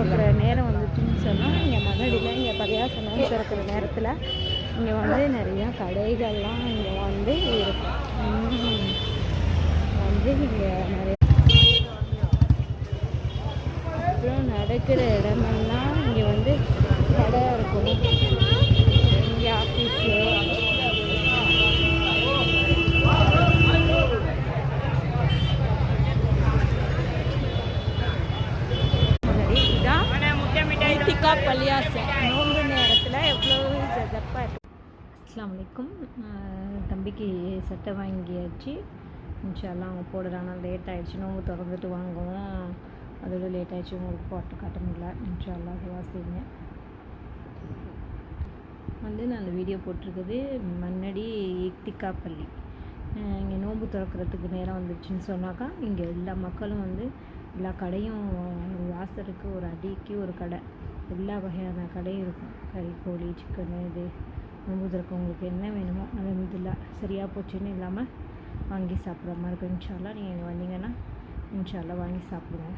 திறக்கிற நேரம் வந்துச்சுன்னு சொன்னால் இங்கே மன்னடியில் இங்கே பரியாச நோன்பு திறக்கிற நேரத்தில் இங்கே வந்து நிறையா கடைகள்லாம் இங்கே வந்து இருக்கும். வந்து இங்கே நிறைய அப்புறம் நடக்கிற இடமெல்லாம் இங்கே வந்து கடை இருக்கும். இங்கே ஆஃபீஸு பள்ளியாசை நோன்பு நேரத்தில் எவ்வளோ சிறப்பாக இருக்குது. அஸ்ஸலாமு அலைக்கும். தம்பிக்கு சட்டை வாங்கியாச்சு. இன்ஷால்லாம் அவங்க போடுறாங்க. லேட் ஆகிடுச்சு, நோன்பு திறந்துட்டு வாங்குவோம். அதோட லேட் ஆகிடுச்சு, உங்களுக்கு போட்டு காட்ட முடியல. இன்ஷால்லா வாசிங்க வந்து நான் அந்த வீடியோ போட்டிருக்குது மன்னடி இக்திகா பள்ளி. இங்கே நோன்பு திறக்கிறதுக்கு நேரம் வந்துடுச்சுன்னு சொன்னாக்கா இங்கே எல்லா மக்களும் வந்து எல்லா கடையும் வாசலுக்கு ஒரு அடிக்கு ஒரு கடை, எல்லா வகையான கடையும் இருக்கும். கறி, கோழி, சிக்கனு, இது நோன்பு திறக்கவங்களுக்கு என்ன வேணுமோ அலமதுல்லா சரியாக போச்சுன்னு இல்லாமல் வாங்கி சாப்பிட்ற மாதிரி இருக்கும். இன்ஷால்லா நீங்கள் இங்கே வந்தீங்கன்னா இன்ஷால்லா வாங்கி சாப்பிடுங்க.